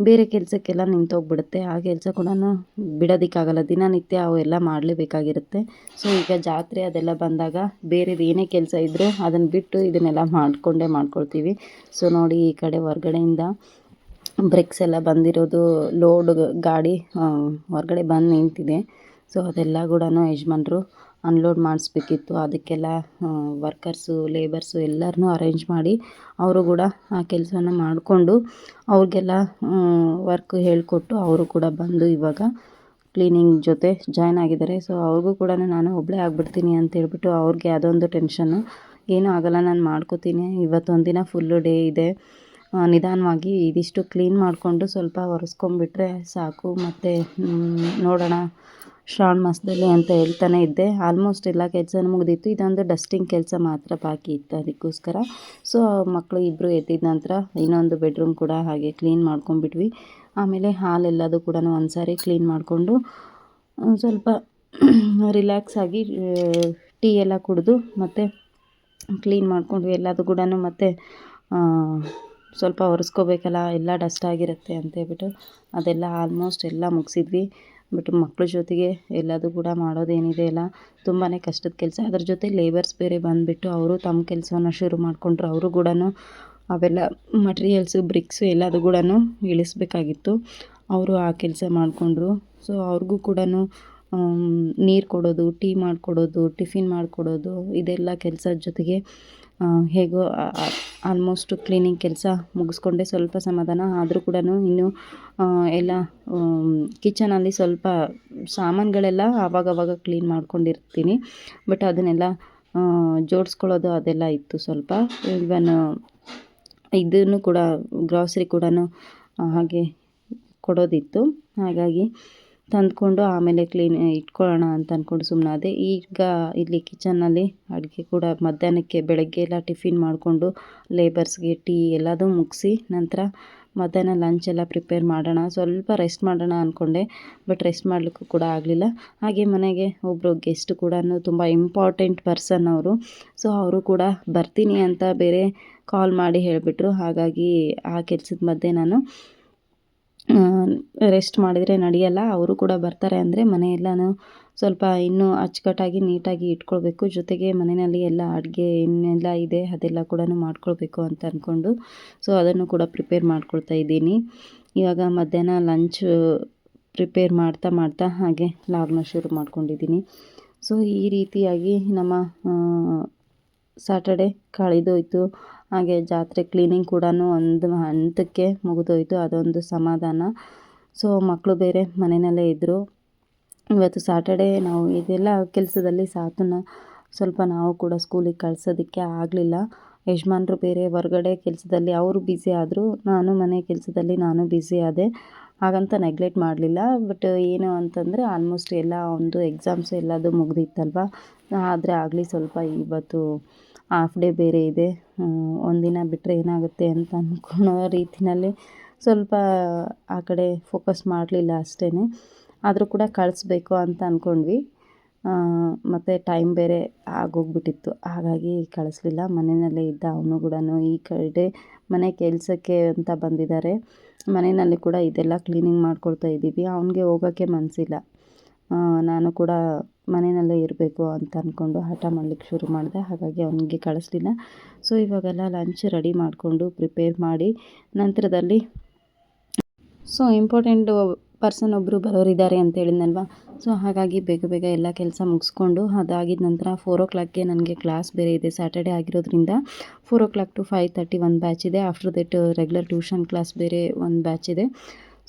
Speaker 1: ಬೇರೆ ಕೆಲಸಕ್ಕೆಲ್ಲ ನಿಂತೋಗ್ಬಿಡುತ್ತೆ. ಆ ಕೆಲಸ ಕೂಡ ಬಿಡೋದಕ್ಕಾಗಲ್ಲ, ದಿನನಿತ್ಯ ಅವೆಲ್ಲ ಮಾಡಲೇಬೇಕಾಗಿರುತ್ತೆ. ಸೊ ಈಗ ಜಾತ್ರೆ ಅದೆಲ್ಲ ಬಂದಾಗ ಬೇರೆದು ಏನೇ ಕೆಲಸ ಇದ್ದರೂ ಅದನ್ನು ಬಿಟ್ಟು ಇದನ್ನೆಲ್ಲ ಮಾಡ್ಕೊಳ್ತೀವಿ. ಸೊ ನೋಡಿ, ಈ ಕಡೆ ಹೊರ್ಗಡೆಯಿಂದ ಬ್ರೇಕ್ಸ್ ಎಲ್ಲ ಬಂದಿರೋದು, ಲೋಡ್ ಗಾಡಿ ಹೊರಗಡೆ ಬಂದು ನಿಂತಿದೆ. ಸೊ ಅದೆಲ್ಲ ಕೂಡ ಯಜಮಾನ್ರು ಅನ್ಲೋಡ್ ಮಾಡಿಸ್ಬೇಕಿತ್ತು. ಅದಕ್ಕೆಲ್ಲ ವರ್ಕರ್ಸು, ಲೇಬರ್ಸು ಎಲ್ಲರನ್ನೂ ಅರೇಂಜ್ ಮಾಡಿ ಅವರು ಕೂಡ ಆ ಕೆಲಸನ ಮಾಡಿಕೊಂಡು ಅವ್ರಿಗೆಲ್ಲ ವರ್ಕ್ ಹೇಳಿಕೊಟ್ಟು ಅವರು ಕೂಡ ಬಂದು ಇವಾಗ ಕ್ಲೀನಿಂಗ್ ಜೊತೆ ಜಾಯ್ನ್ ಆಗಿದ್ದಾರೆ. ಸೊ ಅವ್ರಿಗೂ ಕೂಡ ನಾನು ಒಬ್ಬಳೇ ಆಗಿಬಿಡ್ತೀನಿ ಅಂತೇಳ್ಬಿಟ್ಟು ಅವ್ರಿಗೆ ಅದೊಂದು ಟೆನ್ಷನ್ನು. ಏನೂ ಆಗೋಲ್ಲ, ನಾನು ಮಾಡ್ಕೋತೀನಿ, ಇವತ್ತೊಂದಿನ ಫುಲ್ಲು ಡೇ ಇದೆ, ನಿಧಾನವಾಗಿ ಇದಿಷ್ಟು ಕ್ಲೀನ್ ಮಾಡಿಕೊಂಡು ಸ್ವಲ್ಪ ಒರೆಸ್ಕೊಂಬಿಟ್ರೆ ಸಾಕು, ಮತ್ತು ನೋಡೋಣ ಶ್ರಾವಣ ಮಾಸದಲ್ಲಿ ಅಂತ ಹೇಳ್ತಾನೆ ಇದ್ದೆ. ಆಲ್ಮೋಸ್ಟ್ ಎಲ್ಲ ಕೆಲಸನೂ ಮುಗಿದಿತ್ತು, ಇದೊಂದು ಡಸ್ಟಿಂಗ್ ಕೆಲಸ ಮಾತ್ರ ಬಾಕಿ ಇತ್ತು. ಅದಕ್ಕೋಸ್ಕರ ಸೊ ಮಕ್ಕಳು ಇಬ್ಬರು ಎದ್ದಿದ ನಂತರ ಇನ್ನೊಂದು ಬೆಡ್ರೂಮ್ ಕೂಡ ಹಾಗೆ ಕ್ಲೀನ್ ಮಾಡ್ಕೊಂಡ್ಬಿಟ್ವಿ. ಆಮೇಲೆ ಹಾಲೆಲ್ಲದು ಕೂಡ ಒಂದು ಸಾರಿ ಕ್ಲೀನ್ ಮಾಡಿಕೊಂಡು ಸ್ವಲ್ಪ ರಿಲ್ಯಾಕ್ಸ್ ಆಗಿ ಟೀ ಎಲ್ಲ ಕುಡಿದು ಮತ್ತು ಕ್ಲೀನ್ ಮಾಡಿಕೊಂಡ್ವಿ ಎಲ್ಲದು ಕೂಡ. ಮತ್ತು ಸ್ವಲ್ಪ ಒರೆಸ್ಕೋಬೇಕಲ್ಲ, ಎಲ್ಲ ಡಸ್ಟ್ ಆಗಿರುತ್ತೆ ಅಂತೇಳ್ಬಿಟ್ಟು ಅದೆಲ್ಲ ಆಲ್ಮೋಸ್ಟ್ ಎಲ್ಲ ಮುಗಿಸಿದ್ವಿ. ಬಟ್ ಮಕ್ಕಳ ಜೊತೆಗೆ ಎಲ್ಲದು ಕೂಡ ಮಾಡೋದೇನಿದೆ ಅಲ್ಲ, ತುಂಬಾ ಕಷ್ಟದ ಕೆಲಸ. ಅದ್ರ ಜೊತೆ ಲೇಬರ್ಸ್ ಬೇರೆ ಬಂದುಬಿಟ್ಟು ಅವರು ತಮ್ಮ ಕೆಲಸವನ್ನು ಶುರು ಮಾಡಿಕೊಂಡ್ರು. ಅವರು ಕೂಡ ಅವೆಲ್ಲ ಮಟೀರಿಯಲ್ಸು, ಬ್ರಿಕ್ಸು ಎಲ್ಲದು ಕೂಡ ಇಳಿಸ್ಬೇಕಾಗಿತ್ತು. ಅವರು ಆ ಕೆಲಸ ಮಾಡಿಕೊಂಡ್ರು. ಸೊ ಅವ್ರಿಗೂ ಕೂಡ ನೀರು ಕೊಡೋದು, ಟೀ ಮಾಡಿಕೊಡೋದು, ಟಿಫಿನ್ ಮಾಡಿಕೊಡೋದು, ಇದೆಲ್ಲ ಕೆಲಸದ ಜೊತೆಗೆ ಹೇಗೋ ಆಲ್ಮೋಸ್ಟ್ ಕ್ಲೀನಿಂಗ್ ಕೆಲಸ ಮುಗಿಸ್ಕೊಂಡೆ ಸ್ವಲ್ಪ ಸಮಾಧಾನ. ಆದರೂ ಕೂಡ ಇನ್ನೂ ಎಲ್ಲ ಕಿಚನಲ್ಲಿ ಸ್ವಲ್ಪ ಸಾಮಾನುಗಳೆಲ್ಲ ಆವಾಗವಾಗ ಕ್ಲೀನ್ ಮಾಡ್ಕೊಂಡಿರ್ತೀನಿ. ಬಟ್ ಅದನ್ನೆಲ್ಲ ಜೋಡಿಸ್ಕೊಳ್ಳೋದು ಅದೆಲ್ಲ ಇತ್ತು ಸ್ವಲ್ಪ. ಇವನ್ ಇದನ್ನು ಕೂಡ ಗ್ರಾಸರಿ ಕೂಡ ಹಾಗೆ ಕೊಡೋದಿತ್ತು. ಹಾಗಾಗಿ ತಂದ್ಕೊಂಡು ಆಮೇಲೆ ಕ್ಲೀನ್ ಇಟ್ಕೊಳ್ಳೋಣ ಅಂತ ಅಂದ್ಕೊಂಡು ಸುಮ್ಮನಾದೆ. ಈಗ ಇಲ್ಲಿ ಕಿಚನ್ನಲ್ಲಿ ಅಡುಗೆ ಕೂಡ ಮಧ್ಯಾಹ್ನಕ್ಕೆ, ಬೆಳಗ್ಗೆ ಎಲ್ಲ ಟಿಫಿನ್ ಮಾಡಿಕೊಂಡು ಲೇಬರ್ಸ್ಗೆ ಟೀ ಎಲ್ಲದೂ ಮುಗಿಸಿ ನಂತರ ಮಧ್ಯಾಹ್ನ ಲಂಚ್ ಎಲ್ಲ ಪ್ರಿಪೇರ್ ಮಾಡೋಣ, ಸ್ವಲ್ಪ ರೆಸ್ಟ್ ಮಾಡೋಣ ಅಂದ್ಕೊಂಡೆ. ಬಟ್ ರೆಸ್ಟ್ ಮಾಡಲಿಕ್ಕೂ ಕೂಡ ಆಗಲಿಲ್ಲ. ಹಾಗೆ ಮನೆಗೆ ಒಬ್ಬರು ಗೆಸ್ಟ್ ಕೂಡ, ತುಂಬ ಇಂಪಾರ್ಟೆಂಟ್ ಪರ್ಸನ್ ಅವರು. ಸೊ ಅವರು ಕೂಡ ಬರ್ತೀನಿ ಅಂತ ಬೇರೆ ಕಾಲ್ ಮಾಡಿ ಹೇಳಿಬಿಟ್ರು. ಹಾಗಾಗಿ ಆ ಕೆಲಸದ ಮಧ್ಯೆ ನಾನು ರೆಸ್ಟ್ ಮಾಡಿದರೆ ನಡೆಯಲ್ಲ. ಅವರು ಕೂಡ ಬರ್ತಾರೆ ಅಂದರೆ ಮನೆಯೆಲ್ಲನೂ ಸ್ವಲ್ಪ ಇನ್ನೂ ಅಚ್ಚುಕಟ್ಟಾಗಿ ನೀಟಾಗಿ ಇಟ್ಕೊಳ್ಬೇಕು. ಜೊತೆಗೆ ಮನೆಯಲ್ಲಿ ಎಲ್ಲ ಅಡುಗೆ ಏನೆಲ್ಲ ಇದೆ ಅದೆಲ್ಲ ಕೂಡ ಮಾಡ್ಕೊಳ್ಬೇಕು ಅಂತ ಅಂದ್ಕೊಂಡು ಸೊ ಅದನ್ನು ಕೂಡ ಪ್ರಿಪೇರ್ ಮಾಡ್ಕೊಳ್ತಾ ಇದ್ದೀನಿ. ಇವಾಗ ಮಧ್ಯಾಹ್ನ ಲಂಚ್ ಪ್ರಿಪೇರ್ ಮಾಡ್ತಾ ಹಾಗೆ ಲಾಗ್ನ ಶುರು ಮಾಡ್ಕೊಂಡಿದ್ದೀನಿ. ಸೊ ಈ ರೀತಿಯಾಗಿ ನಮ್ಮ ಸ್ಯಾಟರ್ಡೆ ಕಳೆದೋಯ್ತು. ಹಾಗೆ ಜಾತ್ರೆ ಕ್ಲೀನಿಂಗ್ ಕೂಡ ಒಂದು ಹಂತಕ್ಕೆ ಮುಗಿದೋಯ್ತು, ಅದೊಂದು ಸಮಾಧಾನ. ಸೊ ಮಕ್ಕಳು ಬೇರೆ ಮನೆಯಲ್ಲೇ ಇದ್ದರು. ಇವತ್ತು ಸ್ಯಾಟರ್ಡೆ ನಾವು ಇದೆಲ್ಲ ಕೆಲಸದಲ್ಲಿ ಸಾತನ್ನ ಸ್ವಲ್ಪ ನಾವು ಕೂಡ ಸ್ಕೂಲಿಗೆ ಕಳ್ಸೋದಕ್ಕೆ ಆಗಲಿಲ್ಲ. ಯಜಮಾನ್ರು ಬೇರೆ ಹೊರಗಡೆ ಕೆಲಸದಲ್ಲಿ ಅವರು ಬ್ಯುಸಿ ಆದರು, ನಾನು ಮನೆ ಕೆಲಸದಲ್ಲಿ ನಾನು ಬ್ಯುಸಿ ಆದೆ. ಹಾಗಂತ ನೆಗ್ಲೆಕ್ಟ್ ಮಾಡಲಿಲ್ಲ. ಬಟ್ ಏನು ಅಂತಂದರೆ ಆಲ್ಮೋಸ್ಟ್ ಎಲ್ಲ ಒಂದು ಎಕ್ಸಾಮ್ಸ್ ಎಲ್ಲದು ಮುಗ್ದಿತ್ತಲ್ವ, ಆದರೆ ಆಗಲಿ ಸ್ವಲ್ಪ ಇವತ್ತು ಹಾಫ್ ಡೇ ಬೇರೆ ಇದೆ, ಒಂದಿನ ಬಿಟ್ಟರೆ ಏನಾಗುತ್ತೆ ಅಂತ ಅಂದ್ಕೊಳ್ಳೋ ರೀತಿಯಲ್ಲಿ ಸ್ವಲ್ಪ ಆ ಕಡೆ ಫೋಕಸ್ ಮಾಡಲಿಲ್ಲ ಅಷ್ಟೇ. ಆದರೂ ಕೂಡ ಕಳಿಸ್ಬೇಕು ಅಂತ ಅಂದ್ಕೊಂಡ್ವಿ. ಮತ್ತು ಟೈಮ್ ಬೇರೆ ಆಗೋಗ್ಬಿಟ್ಟಿತ್ತು, ಹಾಗಾಗಿ ಕಳಿಸ್ಲಿಲ್ಲ. ಮನೆಯಲ್ಲೇ ಇದ್ದ ಅವನು ಕೂಡ. ಈ ಕಡೆ ಮನೆ ಕೆಲಸಕ್ಕೆ ಅಂತ ಬಂದಿದ್ದಾರೆ. ಮನೆಯಲ್ಲಿ ಕೂಡ ಇದೆಲ್ಲ ಕ್ಲೀನಿಂಗ್ ಮಾಡ್ಕೊಳ್ತಾ ಇದ್ದೀವಿ. ಅವನಿಗೆ ಹೋಗೋಕ್ಕೆ ಮನಸ್ಸಿಲ್ಲ. ನಾನು ಕೂಡ ಮನೆಯಲ್ಲೇ ಇರಬೇಕು ಅಂತ ಅಂದ್ಕೊಂಡು ಹಠ ಮಾಡಲಿಕ್ಕೆ ಶುರು ಮಾಡಿದೆ. ಹಾಗಾಗಿ ಅವನಿಗೆ ಕಳಿಸ್ಲಿಲ್ಲ. ಸೊ ಇವಾಗೆಲ್ಲ ಲಂಚ್ ರೆಡಿ ಮಾಡಿಕೊಂಡು ಪ್ರಿಪೇರ್ ಮಾಡಿ ನಂತರದಲ್ಲಿ ಸೊ ಇಂಪಾರ್ಟೆಂಟ್ ಪರ್ಸನ್ ಒಬ್ಬರು ಬರೋರಿದ್ದಾರೆ ಅಂತ ಹೇಳಿದ್ನಲ್ವ. ಸೊ ಹಾಗಾಗಿ ಬೇಗ ಎಲ್ಲ ಕೆಲಸ ಮುಗಿಸ್ಕೊಂಡು ಅದಾಗಿದ್ದ ನಂತರ 4 o'clockಗೆ ನನಗೆ ಕ್ಲಾಸ್ ಬೇರೆ ಇದೆ. ಸ್ಯಾಟರ್ಡೆ ಆಗಿರೋದ್ರಿಂದ 4 o'clock to 5:30 ಒಂದು ಬ್ಯಾಚ್ ಇದೆ. After that regular tuition class ಬೇರೆ ಒಂದು ಬ್ಯಾಚ್ ಇದೆ.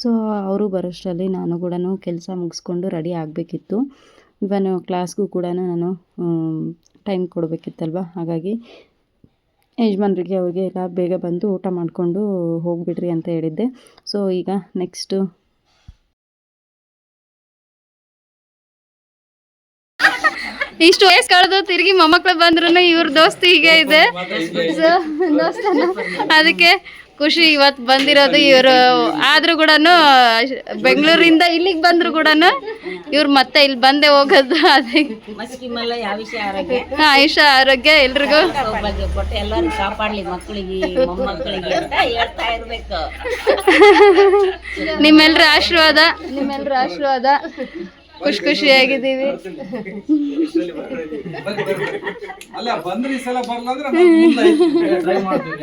Speaker 1: ಸೊ ಅವರು ಬರೋಷ್ಟರಲ್ಲಿ ನಾನು ಕೂಡ ಕೆಲಸ ಮುಗಿಸ್ಕೊಂಡು ರೆಡಿ ಆಗಬೇಕಿತ್ತು. ಇವನು ಕ್ಲಾಸ್ಗೂ ಕೂಡ ನಾನು ಟೈಮ್ ಕೊಡಬೇಕಿತ್ತಲ್ವ. ಹಾಗಾಗಿ ಯಜಮಾನ್ರಿಗೆ ಅವ್ರಿಗೆ ಎಲ್ಲ ಬೇಗ ಬಂದು ಊಟ ಮಾಡಿಕೊಂಡು ಹೋಗಿಬಿಡ್ರಿ ಅಂತ ಹೇಳಿದ್ದೆ. ಸೊ ಈಗ ನೆಕ್ಸ್ಟು
Speaker 2: ಇಷ್ಟು ವಯಸ್ಸು ಕಳೆದು ತಿರುಗಿ ಮೊಮ್ಮಕ್ಕಳು ಬಂದ್ರೂ ಇವ್ರ ದೋಸ್ತಿ ಹೀಗೆ ಇದೆ. ಸೊ ದೋಸ್ತನ ಅದಕ್ಕೆ ಖುಷಿ ಇವತ್ತು ಬಂದಿರೋದು ಇವರು. ಆದ್ರೂ ಕೂಡ ಬೆಂಗಳೂರಿಂದ ಇಲ್ಲಿಗೆ ಬಂದ್ರು ಕೂಡ ಇವ್ರು ಮತ್ತೆ ಇಲ್ಲಿ ಬಂದೇ ಹೋಗೋದು. ಅದೇ ಆಯುಷ ಆರೋಗ್ಯ ಎಲ್ರಿಗೂ
Speaker 3: ಎಲ್ಲರೂ ಕಾಪಾಡ್ಲಿ, ಮಕ್ಕಳಿಗೆ ಮೊಮ್ಮಕ್ಕಳಿಗೆ ಅಂತ ಹೇಳ್ತಾ ಇರ್ಬೇಕು.
Speaker 2: ನಿಮ್ಮೆಲ್ಲರ ಆಶೀರ್ವಾದ ಖುಷಿಯಾಗಿದ್ದೀವಿ.
Speaker 4: ಅಲ್ಲ ಬಂದ್ರೆ ಈ ಸಲ ಬರಲ್ಲ ಅಂದ್ರೆ ನಾವು ಮುಂದೆ ಟ್ರೈ ಮಾಡ್ತೀವಿ.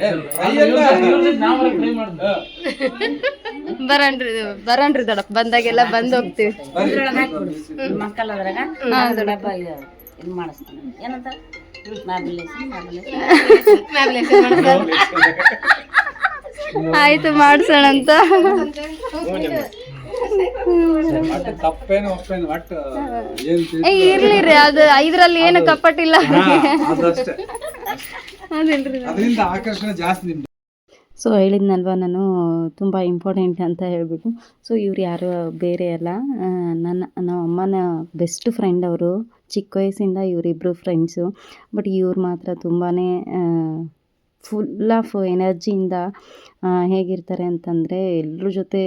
Speaker 2: ಬರಣ್ರಿ ದೊಡ್ಡಪ್ಪ, ಬಂದಾಗೆಲ್ಲ ಬಂದು ಹೋಗ್ತೀವಿ.
Speaker 3: ಮಕ್ಕಳ ಅದ್ರಾಗ ಡಬ್ಬ ಇದು ಮಾಡಿಸ್ತಾನೆ ಏನಂತ
Speaker 2: ಆಯ್ತು ಮಾಡ್ಸೋಣ ಅಂತ.
Speaker 4: ತಪ್ಪೇನು ಒಪ್ಪೇನು ಒಟ್ಟು
Speaker 2: ಇರ್ಲಿ ಅದು ಇದ್ರಲ್ಲಿ ಏನು ಕಪ್ಪಟ್ಟಿಲ್ಲ.
Speaker 4: ಅದಷ್ಟೇ,
Speaker 2: ಅದಿಲ್ರಿ
Speaker 4: ಅದರಿಂದ ಆಕರ್ಷಣೆ ಜಾಸ್ತಿ ನಿಮ್ದು.
Speaker 1: ಸೊ ಹೇಳಿದ್ನಲ್ವ ನಾನು ತುಂಬ ಇಂಪಾರ್ಟೆಂಟ್ ಅಂತ ಹೇಳಿಬಿಟ್ಟು. ಸೊ ಇವ್ರು ಯಾರು ಬೇರೆ ಅಲ್ಲ, ನಮ್ಮ ಅಮ್ಮನ ಬೆಸ್ಟ್ ಫ್ರೆಂಡ್ ಅವರು. ಚಿಕ್ಕ ವಯಸ್ಸಿಂದ ಇವರಿಬ್ಬರು ಫ್ರೆಂಡ್ಸು. ಬಟ್ ಇವ್ರು ಮಾತ್ರ ತುಂಬಾ ಫುಲ್ ಆಫ್ ಎನರ್ಜಿಯಿಂದ ಹೇಗಿರ್ತಾರೆ ಅಂತಂದರೆ ಎಲ್ಲರ ಜೊತೆ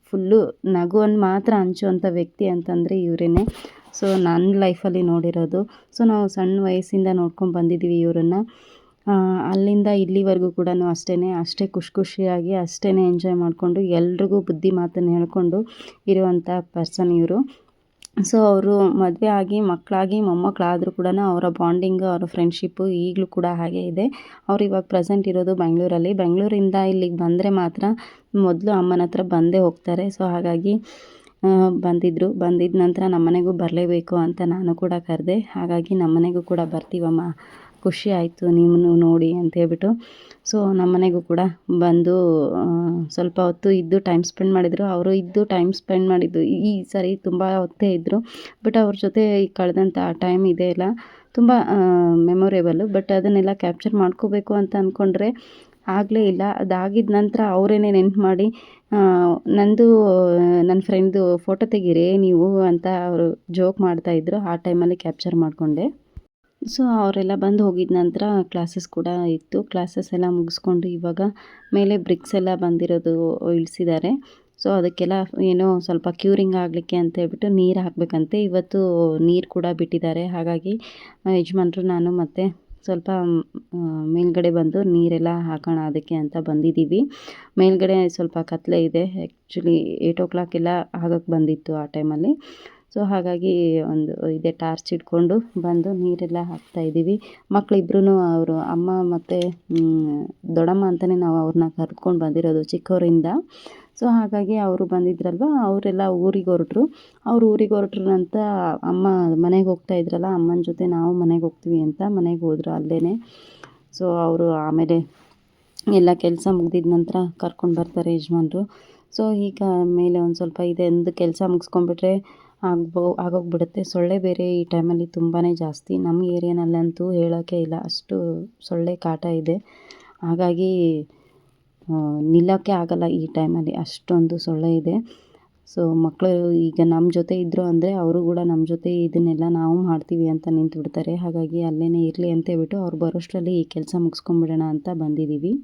Speaker 1: ಫುಲ್ಲು ನಗುವನ್ನು ಮಾತ್ರ ಹಂಚುವಂಥ ವ್ಯಕ್ತಿ ಅಂತಂದರೆ ಇವರೇ. ಸೊ ನನ್ನ ಲೈಫಲ್ಲಿ ನೋಡಿರೋದು. ಸೊ ನಾವು ಸಣ್ಣ ವಯಸ್ಸಿಂದ ನೋಡ್ಕೊಂಡು ಬಂದಿದ್ದೀವಿ ಇವರನ್ನು. ಅಲ್ಲಿಂದ ಇಲ್ಲಿವರೆಗೂ ಕೂಡ ಅಷ್ಟೇ ಖುಷಿಯಾಗಿ ಅಷ್ಟೇ ಎಂಜಾಯ್ ಮಾಡಿಕೊಂಡು ಎಲ್ರಿಗೂ ಬುದ್ಧಿ ಮಾತನ್ನು ಹೇಳ್ಕೊಂಡು ಇರುವಂಥ ಪರ್ಸನ್ ಇವರು. ಸೊ ಅವರು ಮದುವೆ ಆಗಿ ಮಕ್ಕಳಾಗಿ ಮೊಮ್ಮಕ್ಕಳಾದರೂ ಕೂಡ ಅವರ ಬಾಂಡಿಂಗು, ಅವರ ಫ್ರೆಂಡ್ಶಿಪ್ಪು ಈಗಲೂ ಕೂಡ ಹಾಗೇ ಇದೆ. ಅವ್ರು ಇವಾಗ ಪ್ರೆಸೆಂಟ್ ಇರೋದು ಬೆಂಗಳೂರಲ್ಲಿ. ಬೆಂಗಳೂರಿಂದ ಇಲ್ಲಿಗೆ ಬಂದರೆ ಮಾತ್ರ ಮೊದಲು ಅಮ್ಮನ ಹತ್ರ ಬಂದೇ ಹೋಗ್ತಾರೆ. ಸೊ ಹಾಗಾಗಿ ಬಂದಿದ್ದ ನಂತರ ನಮ್ಮನೆಗೂ ಬರಲೇಬೇಕು ಅಂತ ನಾನು ಕೂಡ ಕರೆದೆ. ಹಾಗಾಗಿ ನಮ್ಮನೆಗೂ ಕೂಡ ಬರ್ತೀವಮ್ಮ, ಖುಷಿ ಆಯಿತು ನಿಮ್ಮನ್ನು ನೋಡಿ ಅಂತ ಹೇಳ್ಬಿಟ್ಟು. ಸೊ ನಮ್ಮನೆಗೂ ಕೂಡ ಬಂದು ಸ್ವಲ್ಪ ಹೊತ್ತು ಇದ್ದು ಟೈಮ್ ಸ್ಪೆಂಡ್ ಮಾಡಿದರು. ಅವರು ಇದ್ದು ಟೈಮ್ ಸ್ಪೆಂಡ್ ಮಾಡಿದ್ದು ಈ ಸರಿ ತುಂಬ ಹೊತ್ತೇ ಇದ್ದರು. ಬಟ್ ಅವ್ರ ಜೊತೆ ಕಳೆದಂಥ ಟೈಮ್ ಇದೆಯಲ್ಲ ತುಂಬ ಮೆಮೊರೇಬಲ್ಲು. ಬಟ್ ಅದನ್ನೆಲ್ಲ ಕ್ಯಾಪ್ಚರ್ ಮಾಡ್ಕೋಬೇಕು ಅಂತ ಅಂದ್ಕೊಂಡ್ರೆ ಆಗಲೇ ಇಲ್ಲ. ಅದಾಗಿದ್ದ ನಂತರ ಅವರೇ ನೆನ್ಪು ಮಾಡಿ ನಂದು ನನ್ನ ಫ್ರೆಂಡ್ದು ಫೋಟೋ ತೆಗೀರಿ ನೀವು ಅಂತ ಅವರು ಜೋಕ್ ಮಾಡ್ತಾಯಿದ್ರು. ಆ ಟೈಮಲ್ಲಿ ಕ್ಯಾಪ್ಚರ್ ಮಾಡಿಕೊಂಡೆ. ಸೊ ಅವರೆಲ್ಲ ಬಂದು ಹೋಗಿದ ನಂತರ ಕ್ಲಾಸಸ್ ಕೂಡ ಇತ್ತು. ಕ್ಲಾಸಸ್ ಎಲ್ಲ ಮುಗಿಸ್ಕೊಂಡು ಇವಾಗ ಮೇಲೆ ಬ್ರಿಕ್ಸ್ ಎಲ್ಲ ಬಂದಿರೋದು ಇಳಿಸಿದ್ದಾರೆ. ಸೊ ಅದಕ್ಕೆಲ್ಲ ಏನೋ ಸ್ವಲ್ಪ ಕ್ಯೂರಿಂಗ್ ಆಗಲಿಕ್ಕೆ ಅಂತ ಹೇಳ್ಬಿಟ್ಟು ನೀರು ಹಾಕಬೇಕಂತೆ. ಇವತ್ತು ನೀರು ಕೂಡ ಬಿಟ್ಟಿದ್ದಾರೆ. ಹಾಗಾಗಿ ಯಜಮಾನ್ರು ನಾನು ಮತ್ತು ಸ್ವಲ್ಪ ಮೇಲ್ಗಡೆ ಬಂದು ನೀರೆಲ್ಲ ಹಾಕೋಣ ಅದಕ್ಕೆ ಅಂತ ಬಂದಿದ್ದೀವಿ. ಮೇಲ್ಗಡೆ ಸ್ವಲ್ಪ ಕತ್ಲೆ ಇದೆ. ಆ್ಯಕ್ಚುಲಿ 8 o'clock ಎಲ್ಲ ಆಗೋಕ್ಕೆ ಬಂದಿತ್ತು ಆ ಟೈಮಲ್ಲಿ. ಸೊ ಹಾಗಾಗಿ ಒಂದು ಇದೇ ಟಾರ್ಚ್ ಇಟ್ಕೊಂಡು ಬಂದು ನೀರೆಲ್ಲ ಹಾಕ್ತಾಯಿದ್ದೀವಿ. ಮಕ್ಕಳಿಬ್ರು ಅವರು ಅಮ್ಮ ಮತ್ತು ದೊಡ್ಡಮ್ಮ ಅಂತಲೇ ನಾವು ಅವ್ರನ್ನ ಕರ್ಕೊಂಡು ಬಂದಿರೋದು ಚಿಕ್ಕವರಿಂದ. ಸೊ ಹಾಗಾಗಿ ಅವರು ಬಂದಿದ್ರಲ್ವ, ಅವರೆಲ್ಲ ಊರಿಗೆ ಹೊರಟ್ರು. ಅವ್ರು ಊರಿಗೆ ಹೊರಟ್ರಂತ ಅಮ್ಮ ಮನೆಗೆ ಹೋಗ್ತಾಯಿದ್ರಲ್ಲ, ಅಮ್ಮನ ಜೊತೆ ನಾವು ಮನೆಗೆ ಹೋಗ್ತೀವಿ ಅಂತ ಮನೆಗೆ ಹೋದ್ರು ಅಲ್ಲೇ. ಸೊ ಅವರು ಆಮೇಲೆ ಎಲ್ಲ ಕೆಲಸ ಮುಗ್ದಿದ ನಂತರ ಕರ್ಕೊಂಡು ಬರ್ತಾರೆ ಯಜಮಾನ್ರು. ಸೊ ಈಗ ಮೇಲೆ ಒಂದು ಸ್ವಲ್ಪ ಇದೆ, ಒಂದು ಕೆಲಸ ಮುಗಿಸ್ಕೊಂಡ್ಬಿಟ್ರೆ ಆಗೋಗ್ಬಿಡುತ್ತೆ. ಸೊಳ್ಳೆ ಬೇರೆ ಈ ಟೈಮಲ್ಲಿ ತುಂಬಾ ಜಾಸ್ತಿ. ನಮ್ಮ ಏರಿಯಾನಲ್ಲಂತೂ ಹೇಳೋಕ್ಕೆ ಇಲ್ಲ, ಅಷ್ಟು ಸೊಳ್ಳೆ ಕಾಟ ಇದೆ. ಹಾಗಾಗಿ ನಿಲ್ಲೋಕ್ಕೆ ಆಗಲ್ಲ ಈ ಟೈಮಲ್ಲಿ, ಅಷ್ಟೊಂದು ಸೊಳ್ಳೆ ಇದೆ. ಸೊ ಮಕ್ಕಳು ಈಗ ನಮ್ಮ ಜೊತೆ ಇದ್ದರು ಅಂದರೆ ಅವರು ಕೂಡ ನಮ್ಮ ಜೊತೆ ಇದನ್ನೆಲ್ಲ ನಾವು ಮಾಡ್ತೀವಿ ಅಂತ ನಿಂತುಬಿಡ್ತಾರೆ. ಹಾಗಾಗಿ ಅಲ್ಲೇ ಇರಲಿ ಅಂತ ಹೇಳ್ಬಿಟ್ಟು ಅವ್ರು ಬರೋಷ್ಟರಲ್ಲಿ ಈ ಕೆಲಸ ಮುಗಿಸ್ಕೊಂಡ್ಬಿಡೋಣ ಅಂತ ಬಂದಿದ್ದೀವಿ.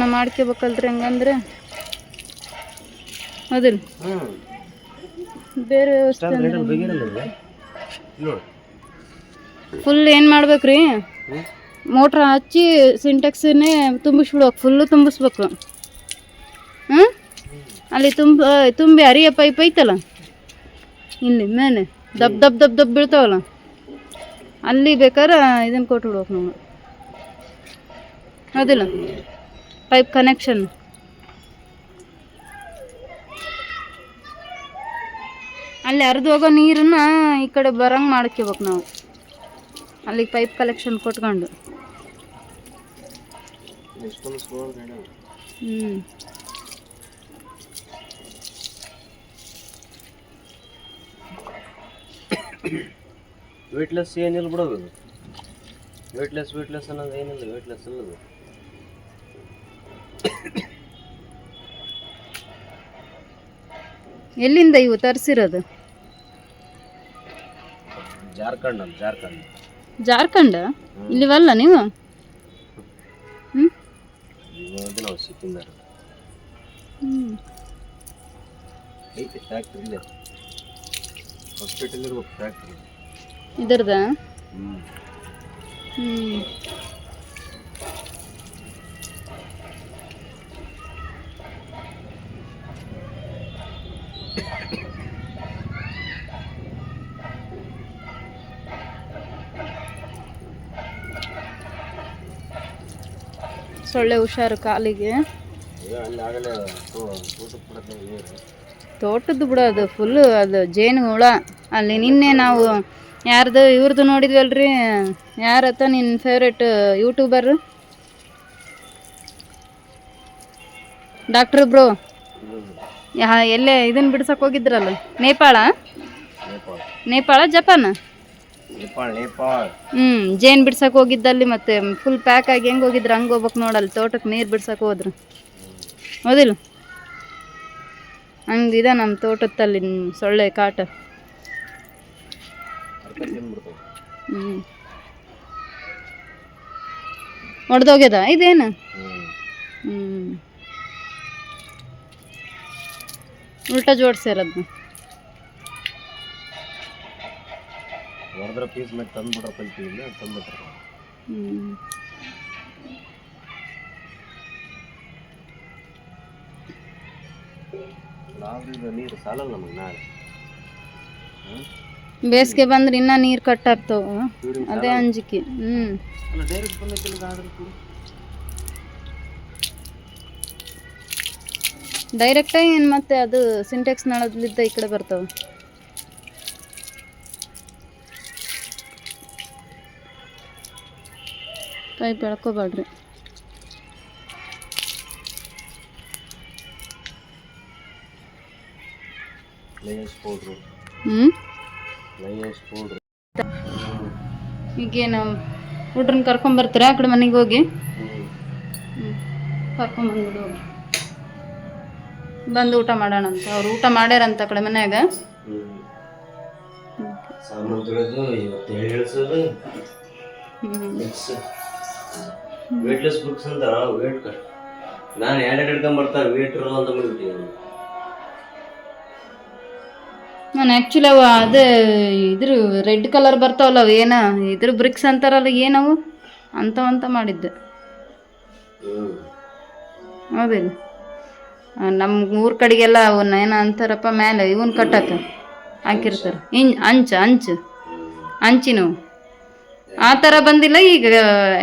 Speaker 2: ವ್ಯವಸ್ಥೆನ ಮಾಡ್ಕೋಬೇಕಲ್ರಿ ಹಂಗಂದ್ರೆ ಹೌದಿಲ್ಲ ಬೇರೆ ವ್ಯವಸ್ಥೆ ಫುಲ್ ಏನು ಮಾಡ್ಬೇಕ್ರಿ ಮೋಟ್ರ್ ಹಚ್ಚಿ ಸಿಂಟೆಕ್ಸನ್ನೇ ತುಂಬಿಸ್ಬಿಡ್ಬೇಕು ಫುಲ್ಲು ತುಂಬಿಸ್ಬೇಕು ಅಲ್ಲಿ ತುಂಬಿ ಹರಿಯ ಪೈಪ್ ಐತಲ್ಲ ಇಲ್ಲಿ ಮೇಲೆ ದಬ್ ದಬ್ ದಬ್ ದಬ್ ಬೀಳ್ತಾವಲ್ಲ ಅಲ್ಲಿ ಬೇಕಾದ್ರೆ ಇದನ್ನು ಕೊಟ್ಬಿಡ್ಬೇಕು ನಾವು ಹೌದಿಲ್ಲ ಪೈಪ್ ಕನೆಕ್ಷನ್ ಅಲ್ಲಿ ಹರಿದು ಹೋಗೋ ನೀರನ್ನ ಈ ಕಡೆ ಬರಂಗೆ ಮಾಡ್ಕೋಬೇಕು ನಾವು ಅಲ್ಲಿಗೆ ಪೈಪ್ ಕಲೆಕ್ಷನ್ ಕೊಟ್ಕೊಂಡು
Speaker 5: ವೇಟ್ಲೆಸ್ ಏನಿಲ್ಲ ಬಿಡೋದು ವೇಟ್ಲೆಸ್ ಅನ್ನೋದು ಏನಿಲ್ಲ ವೇಟ್ಲೆಸ್ ಅಲ್ಲದು
Speaker 2: ಎಲ್ಲಿಂದ ಇವು ತರಿಸಿರೋದು ಜಾರ್ಖಂಡ್ ಇಲ್ಲಿವಲ್ಲ ನೀವು
Speaker 5: ನಾವು ಸಿಕ್ಕಿಂದ ಐತೆ ಫ್ಯಾಕ್ಟ್ರಿ ಇಲ್ಲೇ ಹಾಸ್ಪಿಟಲ್ ಇರ್ಬೇಕು ಫ್ಯಾಕ್ಟ್ರಿ
Speaker 2: ಇದರದ ಸೊಳ್ಳೆ ಹುಷಾರು ಕಾಲಿಗೆ ತೋಟದ್ದು ಬಿಡೋದು ಫುಲ್ಲು ಅದು ಜೇನು ಹುಳ ಅಲ್ಲಿ ನಿನ್ನೆ ನಾವು ಯಾರ್ದು ಇವ್ರದ್ದು ನೋಡಿದ್ವಲ್ರಿ ಯಾರತ್ತ ನಿನ್ನ ಫೇವ್ರೇಟ್ ಯೂಟ್ಯೂಬರ್ ಡಾಕ್ಟ್ರ್ ಬ್ರೋ ಎಲ್ಲೇ ಇದನ್ನ ಬಿಡ್ಸಕ್ಕೆ ಹೋಗಿದ್ರಲ್ಲ ನೇಪಾಳ ಜಪಾನ್ ಜೇನು ಬಿಡ್ಸಕ್ಕೆ ಹೋಗಿದ್ದಲ್ಲಿ ಮತ್ತೆ ಫುಲ್ ಪ್ಯಾಕ್ ಆಗಿ ಹೆಂಗೆ ಹೋಗಿದ್ರು ಹಂಗೆ ಹೋಗ್ಬೇಕು ನೋಡಲ್ಲ ತೋಟಕ್ಕೆ ನೀರು ಬಿಡ್ಸಕ್ಕೆ ಹೋದ್ರು ಹೌದಿಲ್ಲ ಹಂಗಿದೆ ನಮ್ಮ ತೋಟದಲ್ಲಿ ಸೊಳ್ಳೆ ಕಾಟ ಹೊಡೆದೋಗ್ಯದ ಇದೇನು ಉಲ್ಟಾ ಜೋಡಿಸಿರೋದು
Speaker 5: ಹೊಡೆದ್ರೆ ಪೀಸ್ ಮೇಲೆ ತಂದ್ಬಿಟ್ರೆ ಕಲ್ತಿಲ್ಲ ತಂದ್ಬಿಟ್ರೆ ನೀರು ಸಾಲಲ್ಲ ನಮಗೆ ನಾಳೆ
Speaker 2: ಬೇಸಿಗೆ ಬಂದ್ರೆ ಇನ್ನೂ ನೀರು ಕಟ್ಟಾಗ್ತಾವ ಅದೇ ಅಂಜಿಕೆ
Speaker 5: ಡೈರೆಕ್ಟ್ ಬಂದ
Speaker 2: ಡೈರೆಕ್ಟಾಗಿ ಏನು ಮತ್ತೆ ಅದು ಸಿಂಟೆಕ್ಸ್ ನಳದಲ್ಲಿದ್ದ ಈ ಕಡೆ ಬರ್ತಾವೆ ಪೈಪ್ ಎಳ್ಕೊಬೇಡ್ರಿ ಈಗೇನು ಹುಡ್ರನ್ನ ಕರ್ಕೊಂಬರ್ತೀರಾ ಆ ಕಡೆ ಮನೆಗೆ ಹೋಗಿ ಕರ್ಕೊಂಬಂದ್ಬಿಡು ಬಂದು ಊಟ ಮಾಡೋಣ ಅಂತ ಅವ್ರು ಊಟ ಮಾಡ್ಯಾರಂತ ಆ ಕಡೆ ಮನ್ಯಾಗ
Speaker 5: ಸಾಮಾನು ತೊಳೆದು ಇವತ್ತು ಹೇಳ್ಸೋದು ವೇಟ್ಲೆಸ್ ಬುಕ್ಸ್ ಅಂತ ವೇಟ್ ನಾನು ಎರಡು ಹಿಡ್ಕೊಂಬರ್ತಾರೆ ವೇಟ್ ಇರೋದು ಅಂತ ಮಾಡ್ಬಿಟ್ಟಿದ್ದೀನಿ
Speaker 2: ನಾನು ಆ್ಯಕ್ಚುಲಿ ಅವು ಅದೇ ಇದ್ರ ರೆಡ್ ಕಲರ್ ಬರ್ತಾವಲ್ಲ ಅವು ಏನ ಇದ್ರ ಬ್ರಿಕ್ಸ್ ಅಂತಾರಲ್ಲ ಏನವು ಅಂಥವಂತ ಮಾಡಿದ್ದೆ ಹೌದಿಲ್ಲ ನಮ್ಮ ಊರ ಕಡೆಗೆಲ್ಲ ಅವನ್ನ ಏನೋ ಅಂತಾರಪ್ಪ ಮೇಲೆ ಇವನ್ ಕಟ್ಟಕ್ಕೆ ಹಾಕಿರ್ತಾರೆ ಅಂಚಿನವು ಆ ಥರ ಬಂದಿಲ್ಲ ಈಗ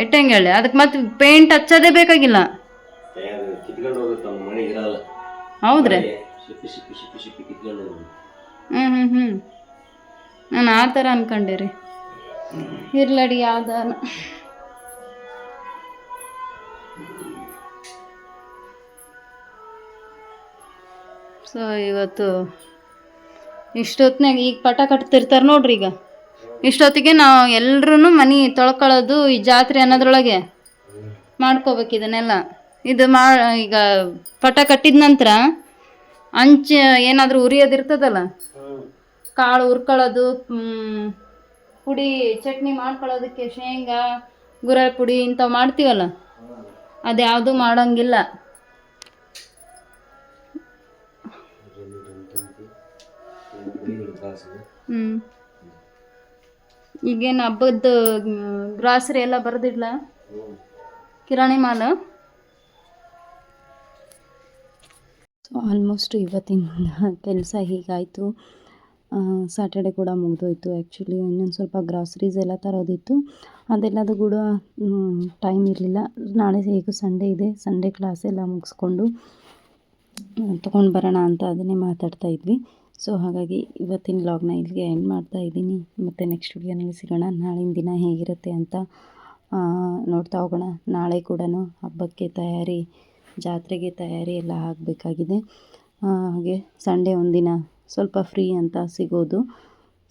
Speaker 2: ಇಟ್ಟಂಗೆ ಹೇಳಿ ಅದಕ್ಕೆ ಮತ್ತೆ ಪೇಂಟ್ ಹಚ್ಚೋದೇ ಬೇಕಾಗಿಲ್ಲ ಹೌದ್ರಿ ನಾನು ಆ ಥರ ಅನ್ಕೊಂಡೆ ರೀ ಇರ್ಲಡಿ ಯಾವ್ದಾನ ಸೊ ಇವತ್ತು ಇಷ್ಟೊತ್ತಿನಾಗ ಈಗ ಪಟ ಕಟ್ತಿರ್ತಾರೆ ನೋಡ್ರಿ ಈಗ ಇಷ್ಟೊತ್ತಿಗೆ ನಾವು ಎಲ್ಲರೂ ಮನೆ ತೊಳ್ಕೊಳ್ಳೋದು ಈ ಜಾತ್ರೆ ಅನ್ನೋದ್ರೊಳಗೆ ಮಾಡ್ಕೋಬೇಕು ಇದನ್ನೆಲ್ಲ ಇದು ಈಗ ಪಟ ಕಟ್ಟಿದ ನಂತರ ಏನಾದರೂ ಉರಿಯೋದಿರ್ತದಲ್ಲ ಕಾಳು ಹುರ್ಕೊಳ್ಳೋದು ಪುಡಿ ಚಟ್ನಿ ಮಾಡ್ಕೊಳ್ಳೋದಕ್ಕೆ ಶೇಂಗಾ ಗುರೆಳ್ ಪುಡಿ ಇಂಥವು ಮಾಡ್ತೀವಲ್ಲ ಅದ್ಯಾವುದು ಮಾಡೋಂಗಿಲ್ಲ. ಹ್ಞೂ ಈಗೇನು ಹಬ್ಬದ ಗ್ರಾಸರಿ ಎಲ್ಲ ಬರೋದಿಲ್ಲ ಕಿರಾಣಿ ಮಾಲು.
Speaker 1: ಸೊ ಆಲ್ಮೋಸ್ಟ್ ಇವತ್ತಿನ ಕೆಲಸ ಹೀಗಾಯಿತು. ಸ್ಯಾಟರ್ಡೆ ಕೂಡ ಮುಗಿದೋಯ್ತು. ಆ್ಯಕ್ಚುಲಿ ಇನ್ನೊಂದು ಸ್ವಲ್ಪ ಗ್ರಾಸರೀಸ್ ಎಲ್ಲ ತರೋದಿತ್ತು, ಅದೆಲ್ಲದು ಕೂಡ ಟೈಮ್ ಇರಲಿಲ್ಲ. ನಾಳೆ ಹೇಗೂ ಸಂಡೇ ಇದೆ, ಸಂಡೇ ಕ್ಲಾಸ್ ಎಲ್ಲ ಮುಗಿಸ್ಕೊಂಡು ತೊಗೊಂಡು ಬರೋಣ ಅಂತ ಅದನ್ನೇ ಮಾತಾಡ್ತಾ ಇದ್ವಿ. ಸೊ ಹಾಗಾಗಿ ಇವತ್ತಿನ ವ್ಲಾಗ್ನ ಇಲ್ಲಿಗೆ ಎಂಡ್ ಮಾಡ್ತಾ ಇದ್ದೀನಿ. ಮತ್ತು ನೆಕ್ಸ್ಟ್ ವಿಡಿಯೋನಲ್ಲಿ ಸಿಗೋಣ. ನಾಳಿನ ದಿನ ಹೇಗಿರುತ್ತೆ ಅಂತ ನೋಡ್ತಾ ಹೋಗೋಣ. ನಾಳೆ ಕೂಡ ಹಬ್ಬಕ್ಕೆ ತಯಾರಿ, ಜಾತ್ರೆಗೆ ತಯಾರಿ ಎಲ್ಲ ಆಗಬೇಕಾಗಿದೆ. ಹಾಗೆ ಸಂಡೇ ಒಂದಿನ ಸ್ವಲ್ಪ ಫ್ರೀ ಅಂತ ಸಿಗೋದು.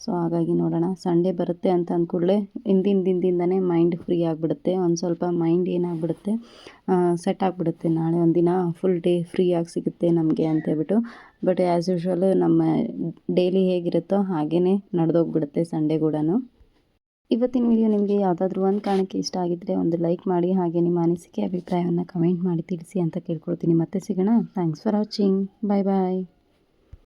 Speaker 1: ಸೊ ಹಾಗಾಗಿ ನೋಡೋಣ. ಸಂಡೇ ಬರುತ್ತೆ ಅಂತ ಅಂದ್ಕೂಡಲೇ ಹಿಂದಿನ ದಿನದಿಂದನೇ ಮೈಂಡ್ ಫ್ರೀ ಆಗಿಬಿಡುತ್ತೆ. ಒಂದು ಸ್ವಲ್ಪ ಮೈಂಡ್ ಏನಾಗ್ಬಿಡುತ್ತೆ, ಸೆಟ್ ಆಗಿಬಿಡುತ್ತೆ. ನಾಳೆ ಒಂದಿನ ಫುಲ್ ಡೇ ಫ್ರೀಯಾಗಿ ಸಿಗುತ್ತೆ ನಮಗೆ ಅಂತೇಳ್ಬಿಟ್ಟು. ಬಟ್ ಆ್ಯಸ್ ಯೂಶ್ವಲ್ ನಮ್ಮ ಡೈಲಿ ಹೇಗಿರುತ್ತೋ ಹಾಗೇ ನಡೆದೋಗ್ಬಿಡುತ್ತೆ ಸಂಡೇ ಕೂಡ. ಇವತ್ತಿನ ವಿಡಿಯೋ ನಿಮಗೆ ಯಾವುದಾದ್ರೂ ಒಂದು ಕಾರಣಕ್ಕೆ ಇಷ್ಟ ಆಗಿದ್ದರೆ ಒಂದು ಲೈಕ್ ಮಾಡಿ, ಹಾಗೆ ನಿಮ್ಮ ಅನಿಸಿಕೆ ಅಭಿಪ್ರಾಯವನ್ನು ಕಮೆಂಟ್ ಮಾಡಿ ತಿಳಿಸಿ ಅಂತ ಕೇಳ್ಕೊಳ್ತೀನಿ. ಮತ್ತೆ ಸಿಗೋಣ. Thanks for watching. Bye bye.